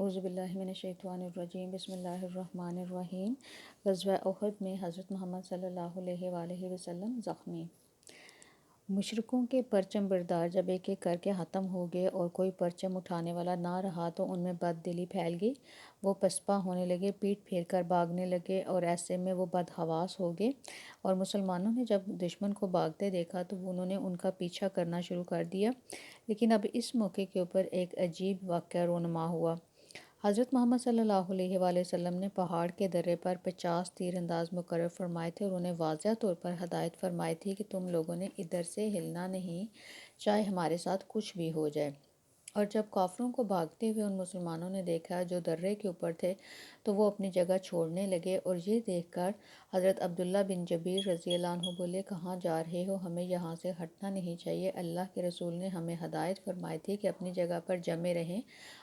اعوذ باللہ من الشیطان الرجیم بسم اللہ الرحمن الرحیم۔ غزوہ احد میں حضرت محمد صلی اللہ علیہ وآلہ وسلم زخمی۔ مشرکوں کے پرچم بردار جب ایک ایک کر کے ختم ہو گئے اور کوئی پرچم اٹھانے والا نہ رہا تو ان میں بد دلی پھیل گئی۔ وہ پسپا ہونے لگے، پیٹ پھیر کر بھاگنے لگے اور ایسے میں وہ بدحواس ہو گئے، اور مسلمانوں نے جب دشمن کو بھاگتے دیکھا تو انہوں نے ان کا پیچھا کرنا شروع کر دیا۔ لیکن اب اس موقع کے اوپر ایک عجیب واقعہ رونما ہوا۔ حضرت محمد صلی اللہ علیہ وآلہ وسلم نے پہاڑ کے درے پر 50 تیر انداز مقرر فرمائے تھے اور انہیں واضح طور پر ہدایت فرمائی تھی کہ تم لوگوں نے ادھر سے ہلنا نہیں، چاہے ہمارے ساتھ کچھ بھی ہو جائے۔ اور جب کافروں کو بھاگتے ہوئے ان مسلمانوں نے دیکھا جو درے کے اوپر تھے تو وہ اپنی جگہ چھوڑنے لگے، اور یہ دیکھ کر حضرت عبداللہ بن جبیر رضی اللہ عنہ بولے، کہاں جا رہے ہو؟ ہمیں یہاں سے ہٹنا نہیں چاہیے۔ اللہ کے رسول نے ہمیں ہدایت فرمائی تھی کہ اپنی جگہ پر جمے رہیں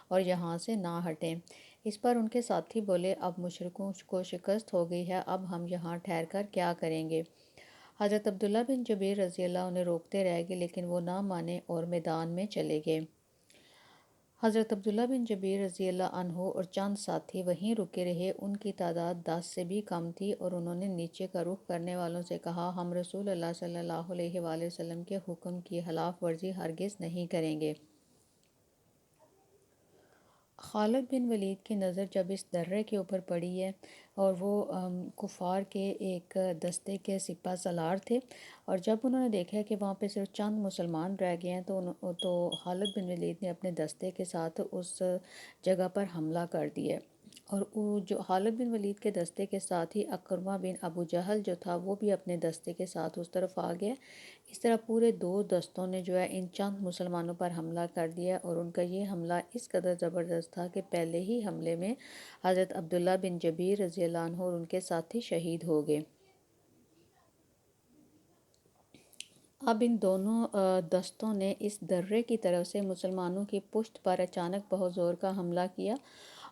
اور یہاں سے نہ ہٹیں۔ اس پر ان کے ساتھی بولے، اب مشرکوں کو شکست ہو گئی ہے، اب ہم یہاں ٹھہر کر کیا کریں گے؟ حضرت عبداللہ بن جبیر رضی اللہ عنہ روکتے رہ گئے، لیکن وہ نہ مانے اور میدان میں چلے گئے۔ حضرت عبداللہ بن جبیر رضی اللہ عنہ اور چند ساتھی وہیں رکے رہے۔ ان کی تعداد 10 سے بھی کم تھی، اور انہوں نے نیچے کا رخ کرنے والوں سے کہا، ہم رسول اللہ صلی اللہ علیہ وآلہ وسلم کے حکم کی خلاف ورزی ہرگز نہیں کریں گے۔ خالد بن ولید کی نظر جب اس درے کے اوپر پڑی ہے، اور وہ کفار کے ایک دستے کے سپہ سالار تھے، اور جب انہوں نے دیکھا کہ وہاں پہ صرف چند مسلمان رہ گئے ہیں تو خالد بن ولید نے اپنے دستے کے ساتھ اس جگہ پر حملہ کر دیا، اور وہ جو خالد بن ولید کے دستے کے ساتھ ہی اکرمہ بن ابو جہل جو تھا وہ بھی اپنے دستے کے ساتھ اس طرف آ گیا۔ اس طرح پورے دو دستوں نے جو ہے ان چند مسلمانوں پر حملہ کر دیا، اور ان کا یہ حملہ اس قدر زبردست تھا کہ پہلے ہی حملے میں حضرت عبداللہ بن جبیر رضی اللہ عنہ اور ان کے ساتھی شہید ہو گئے۔ اب ان دونوں دستوں نے اس درے کی طرف سے مسلمانوں کی پشت پر اچانک بہت زور کا حملہ کیا،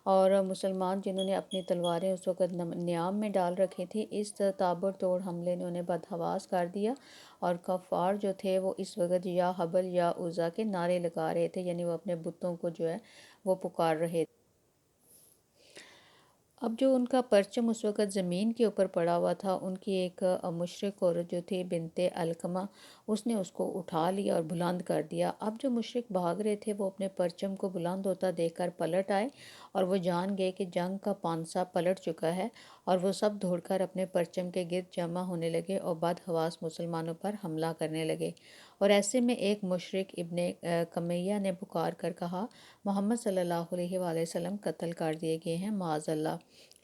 اور مسلمان جنہوں نے اپنی تلواریں اس وقت نیام میں ڈال رکھی تھیں، اس تابڑ توڑ حملے نے انہیں بدحواس کر دیا، اور کفار جو تھے وہ اس وقت یا حبل یا عزا کے نعرے لگا رہے تھے، یعنی وہ اپنے بتوں کو جو ہے وہ پکار رہے تھے۔ اب جو ان کا پرچم اس وقت زمین کے اوپر پڑا ہوا تھا، ان کی ایک مشرک عورت جو تھی بنت علقمہ، اس نے اس کو اٹھا لیا اور بلند کر دیا۔ اب جو مشرک بھاگ رہے تھے وہ اپنے پرچم کو بلند ہوتا دیکھ کر پلٹ آئے، اور وہ جان گئے کہ جنگ کا پانسا پلٹ چکا ہے، اور وہ سب دوڑ کر اپنے پرچم کے گرد جمع ہونے لگے اور بدحواس مسلمانوں پر حملہ کرنے لگے۔ اور ایسے میں ایک مشرک ابن کمیہ نے پکار کر کہا، محمد صلی اللہ علیہ وآلہ وسلم قتل کر دیے گئے ہیں، معاذ اللہ۔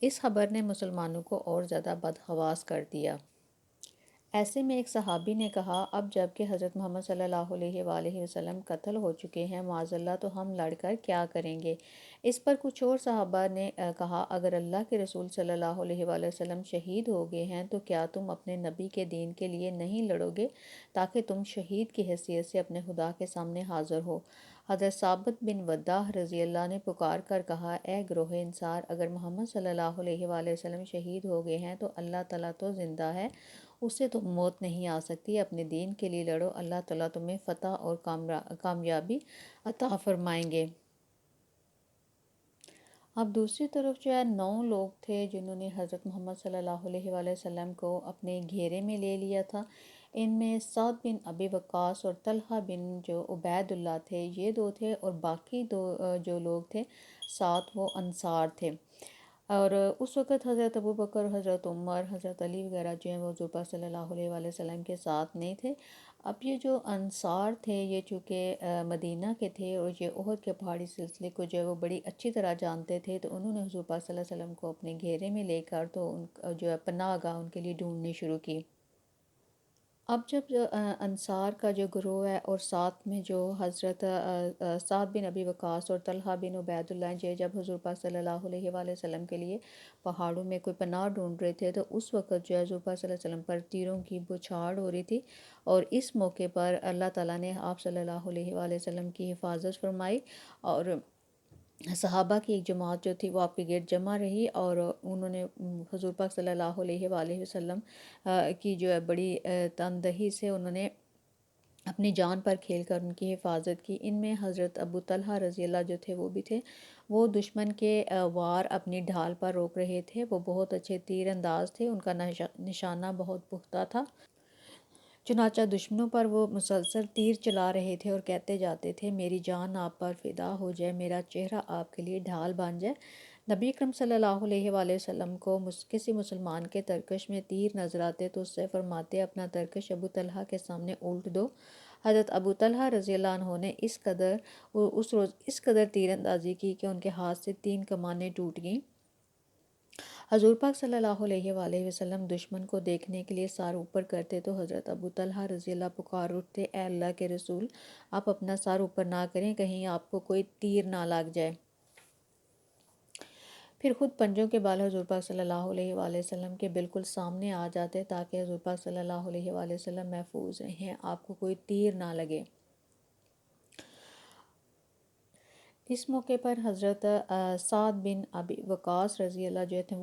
اس خبر نے مسلمانوں کو اور زیادہ بدحواس کر دیا۔ ایسے میں ایک صحابی نے کہا، اب جب کہ حضرت محمد صلی اللہ علیہ وآلہ وسلم قتل ہو چکے ہیں، معاذ اللہ، تو ہم لڑ کر کیا کریں گے؟ اس پر کچھ اور صحابہ نے کہا، اگر اللہ کے رسول صلی اللہ علیہ وآلہ وسلم شہید ہو گئے ہیں تو کیا تم اپنے نبی کے دین کے لیے نہیں لڑو گے تاکہ تم شہید کی حیثیت سے اپنے خدا کے سامنے حاضر ہو؟ حضرت ثابت بن وداح رضی اللہ نے پکار کر کہا، اے گروہ انصار، اگر محمد صلی اللہ علیہ وآلہ وسلم شہید ہو گئے ہیں تو اللہ تعالیٰ تو زندہ ہے، اس سے تو موت نہیں آ سکتی، اپنے دین کے لیے لڑو، اللہ تعالیٰ تمہیں فتح اور کامیابی عطا فرمائیں گے۔ اب دوسری طرف جو ہے 9 لوگ تھے جنہوں نے حضرت محمد صلی اللہ علیہ وآلہ وسلم کو اپنے گھیرے میں لے لیا تھا۔ ان میں سعد بن ابی وقاص اور طلحہ بن جو عبید اللہ تھے، یہ 2 تھے، اور باقی 2 جو لوگ تھے 7 وہ انصار تھے۔ اور اس وقت حضرت ابوبکر، حضرت عمر، حضرت علی وغیرہ جو ہیں وہ حضور پاک صلی اللہ علیہ وآلہ وسلم کے ساتھ نہیں تھے۔ اب یہ جو انصار تھے یہ چونکہ مدینہ کے تھے اور یہ احد کے پہاڑی سلسلے کو جو ہے وہ بڑی اچھی طرح جانتے تھے، تو انہوں نے حضور پاک صلی اللہ علیہ وسلم کو اپنے گھیرے میں لے کر تو ان جو ہے پناہ گاہ ان کے لیے ڈھونڈنی شروع کی۔ اب جب انصار کا جو گروہ ہے اور ساتھ میں جو حضرت سعد بن ابی وقاص اور طلحہ بن عبید اللہ جب حضور پاک صلی اللہ علیہ وآلہ وسلم کے لیے پہاڑوں میں کوئی پناہ ڈھونڈ رہے تھے، تو اس وقت جو ہے حضور پاک صلی اللہ علیہ وسلم پر تیروں کی بچھاڑ ہو رہی تھی، اور اس موقع پر اللہ تعالیٰ نے آپ صلی اللہ علیہ وآلہ وسلم کی حفاظت فرمائی، اور صحابہ کی ایک جماعت جو تھی وہ آپ کے گرد جمع رہی، اور انہوں نے حضور پاک صلی اللہ علیہ وآلہ وسلم کی جو ہے بڑی تندہی سے انہوں نے اپنی جان پر کھیل کر ان کی حفاظت کی۔ ان میں حضرت ابو طلحہ رضی اللہ جو تھے وہ بھی تھے۔ وہ دشمن کے وار اپنی ڈھال پر روک رہے تھے۔ وہ بہت اچھے تیر انداز تھے، ان کا نشانہ بہت پختہ تھا، چنانچہ دشمنوں پر وہ مسلسل تیر چلا رہے تھے اور کہتے جاتے تھے میری جان آپ پر فدا ہو جائے، میرا چہرہ آپ کے لیے ڈھال بن جائے۔ نبی اکرم صلی اللہ علیہ وآلہ وسلم کو کسی مسلمان کے ترکش میں تیر نظر آتے تو اس سے فرماتے اپنا ترکش ابو طلحہ کے سامنے الٹ دو۔ حضرت ابو طلحہ رضی اللہ عنہ نے اس روز اس قدر تیر اندازی کی کہ ان کے ہاتھ سے 3 کمانیں ٹوٹ گئیں۔ حضور پاک صلی اللہ علیہ وآلہ وسلم دشمن کو دیکھنے کے لیے سر اوپر کرتے تو حضرت ابو طلحہ رضی اللہ پکار اٹھتے اے اللہ کے رسول، آپ اپنا سر اوپر نہ کریں، کہیں آپ کو کوئی تیر نہ لگ جائے۔ پھر خود پنجوں کے بال حضور پاک صلی اللہ علیہ وآلہ وسلم کے بالکل سامنے آ جاتے تاکہ حضور پاک صلی اللہ علیہ وآلہ وسلم محفوظ رہیں، آپ کو کوئی تیر نہ لگے۔ اس موقع پر حضرت سعد بن ابی وقاص رضی اللہ جو تھے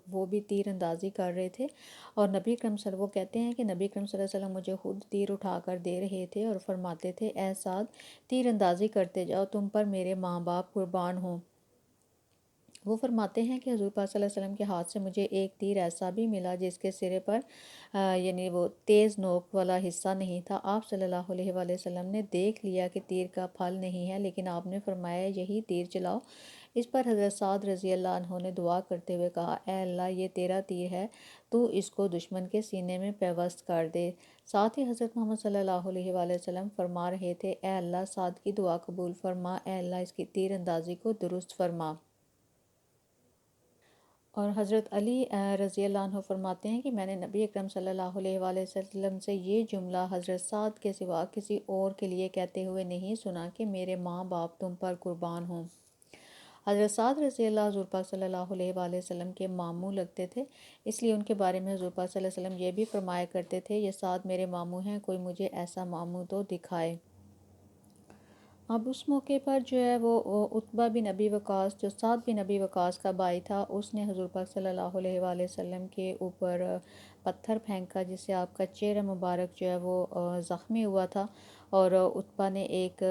وہ بھی تیر اندازی کر رہے تھے، اور نبی اکرم صلی اللہ علیہ وسلم وہ کہتے ہیں کہ نبی اکرم صلی اللہ علیہ وسلم مجھے خود تیر اٹھا کر دے رہے تھے اور فرماتے تھے اے سعد تیر اندازی کرتے جاؤ، تم پر میرے ماں باپ قربان ہوں۔ وہ فرماتے ہیں کہ حضور پاک صلی اللہ علیہ وسلم کے ہاتھ سے مجھے ایک تیر ایسا بھی ملا جس کے سرے پر یعنی وہ تیز نوک والا حصہ نہیں تھا۔ آپ صلی اللہ علیہ وآلہ وسلم نے دیکھ لیا کہ تیر کا پھل نہیں ہے، لیکن آپ نے فرمایا یہی تیر چلاؤ۔ اس پر حضرت سعد رضی اللہ عنہ نے دعا کرتے ہوئے کہا اے اللہ یہ تیرا تیر ہے، تو اس کو دشمن کے سینے میں پیوست کر دے۔ ساتھ ہی حضرت محمد صلی اللہ علیہ وآلہ وسلم فرما رہے تھے اے اللہ سعد کی دعا قبول فرما، اے اللہ اس کی تیر اندازی کو درست فرما۔ اور حضرت علی رضی اللہ عنہ فرماتے ہیں کہ میں نے نبی اکرم صلی اللہ علیہ وآلہ وسلم سے یہ جملہ حضرت سعد کے سوا کسی اور کے لیے کہتے ہوئے نہیں سنا کہ میرے ماں باپ تم پر قربان ہوں۔ حضرت سعد رضی اللہ حضور پاک صلی اللہ علیہ وآلہ وسلم کے ماموں لگتے تھے، اس لیے ان کے بارے میں حضور پاک صلی اللہ علیہ وسلم یہ بھی فرمایا کرتے تھے یہ سعد میرے ماموں ہیں، کوئی مجھے ایسا ماموں تو دکھائے۔ اب اس موقع پر جو ہے وہ عتبہ بن ابی وقاص جو سعد بن ابی وقاص کا بھائی تھا، اس نے حضور پاک صلی اللہ علیہ وآلہ وسلم کے اوپر پتھر پھینکا جس سے آپ کا چہرہ مبارک جو ہے وہ زخمی ہوا تھا، اور عتبہ نے ایک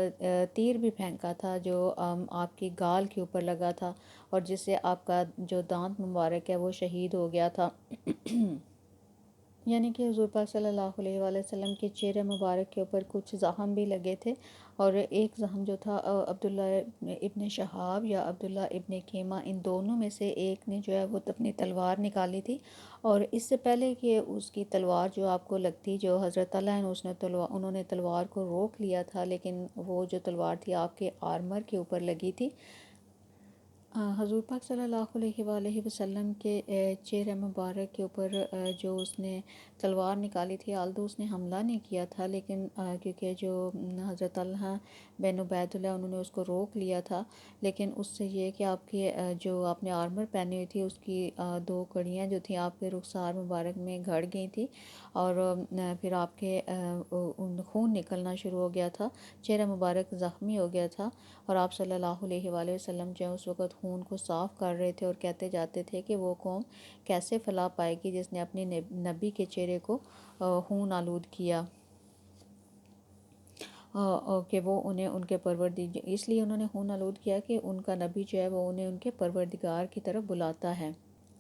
تیر بھی پھینکا تھا جو آپ کی گال کے اوپر لگا تھا اور جس سے آپ کا جو دانت مبارک ہے وہ شہید ہو گیا تھا۔ یعنی کہ حضور پاک صلی اللہ علیہ وآلہ وسلم کے چہرے مبارک کے اوپر کچھ زخم بھی لگے تھے، اور ایک زخم جو تھا عبداللہ ابن شہاب یا عبداللہ ابن کیمہ ان دونوں میں سے ایک نے جو ہے وہ اپنی تلوار نکالی تھی، اور اس سے پہلے کہ اس کی تلوار جو آپ کو لگتی جو حضرت طلحہ انہوں نے تلوار کو روک لیا تھا، لیکن وہ جو تلوار تھی آپ کے آرمر کے اوپر لگی تھی۔ حضور پاک صلی اللہ علیہ وآلہ وسلم کے چہرہ مبارک کے اوپر جو اس نے تلوار نکالی تھی، آلدو اس نے حملہ نہیں کیا تھا، لیکن کیونکہ جو حضرت طلحہ بن عبید اللہ انہوں نے اس کو روک لیا تھا، لیکن اس سے یہ کہ آپ کے جو آپ نے آرمر پہنی ہوئی تھی اس کی 2 کڑیاں جو تھیں آپ کے رخسار مبارک میں گھڑ گئی تھی، اور پھر آپ کے خون نکلنا شروع ہو گیا تھا، چہرہ مبارک زخمی ہو گیا تھا، اور آپ صلی اللہ علیہ وآلہ وسلم جو اس وقت خون کو صاف کر رہے تھے اور کہتے جاتے تھے کہ وہ قوم کیسے فلاح پائے گی جس نے اپنی نبی کے چہرے کو خون آلود کیا، کہ وہ انہیں ان کے اس لیے انہوں نے خون آلود کیا کہ ان کا نبی جو ہے وہ انہیں ان کے پروردگار کی طرف بلاتا ہے۔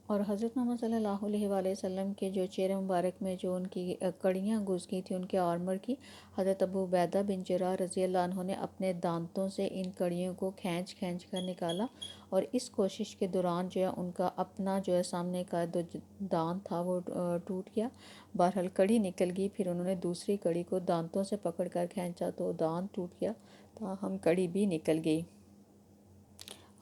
اور حضرت محمد صلی اللہ علیہ وآلہ وسلم کے جو چہرے مبارک میں جو ان کی کڑیاں گھس گئی تھیں ان کے آرمر کی، حضرت ابو عبیدہ بن جراح رضی اللہ عنہ نے اپنے دانتوں سے ان کڑیوں کو کھینچ کر نکالا، اور اس کوشش کے دوران جو ہے ان کا اپنا جو ہے سامنے کا جو دانت تھا وہ ٹوٹ گیا، بہرحال کڑی نکل گئی، پھر انہوں نے دوسری کڑی کو دانتوں سے پکڑ کر کھینچا تو دانت ٹوٹ گیا، تاہم کڑی بھی نکل گئی۔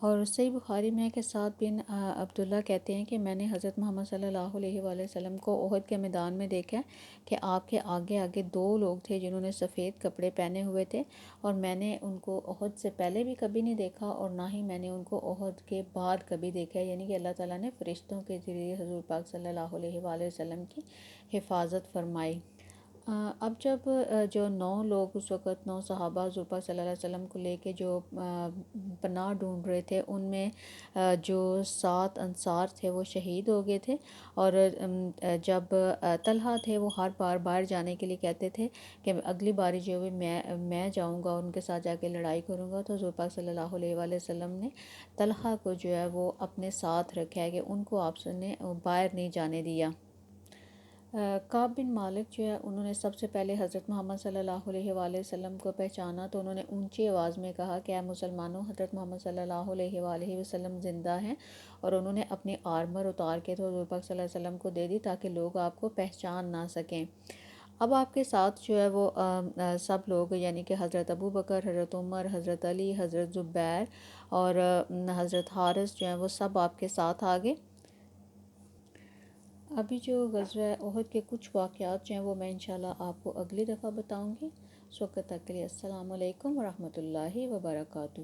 اور صحیح بخاری میں ہے کہ سعد بن عبداللہ کہتے ہیں کہ میں نے حضرت محمد صلی اللہ علیہ وآلہ وسلم کو احد کے میدان میں دیکھا کہ آپ کے آگے آگے 2 لوگ تھے جنہوں نے سفید کپڑے پہنے ہوئے تھے، اور میں نے ان کو احد سے پہلے بھی کبھی نہیں دیکھا اور نہ ہی میں نے ان کو احد کے بعد کبھی دیکھا، یعنی کہ اللہ تعالیٰ نے فرشتوں کے ذریعے حضور پاک صلی اللہ علیہ وآلہ وسلم کی حفاظت فرمائی۔ اب جب جو 9 لوگ اس وقت 9 صحابہ حضور پاک صلی اللہ علیہ وسلم کو لے کے جو پناہ ڈھونڈ رہے تھے، ان میں جو 7 انصار تھے وہ شہید ہو گئے تھے، اور جب طلحہ تھے وہ ہر بار باہر جانے کے لیے کہتے تھے کہ اگلی باری جو بھی میں جاؤں گا، ان کے ساتھ جا کے لڑائی کروں گا، تو حضور پاک صلی اللہ علیہ وآلہ وسلم نے طلحہ کو جو ہے وہ اپنے ساتھ رکھا ہے کہ ان کو آپ نے باہر نہیں جانے دیا۔ کعب بن مالک جو ہے انہوں نے سب سے پہلے حضرت محمد صلی اللہ علیہ وآلہ وسلم کو پہچانا، تو انہوں نے اونچی آواز میں کہا کہ اے مسلمانوں، حضرت محمد صلی اللہ علیہ وآلہ وسلم زندہ ہیں، اور انہوں نے اپنی آرمر اتار کے تو حضور پاک صلی اللہ علیہ وسلم کو دے دی تاکہ لوگ آپ کو پہچان نہ سکیں۔ اب آپ کے ساتھ جو ہے وہ سب لوگ، یعنی کہ حضرت ابو بکر، حضرت عمر، حضرت علی، حضرت زبیر اور حضرت حارث جو ہیں وہ سب آپ کے ساتھ آگے۔ ابھی جو غزوہ احد کے کچھ واقعات جو ہیں وہ میں انشاءاللہ آپ کو اگلی دفعہ بتاؤں گی۔ اس وقت تک کے لیے السلام علیکم ورحمۃ اللہ وبرکاتہ۔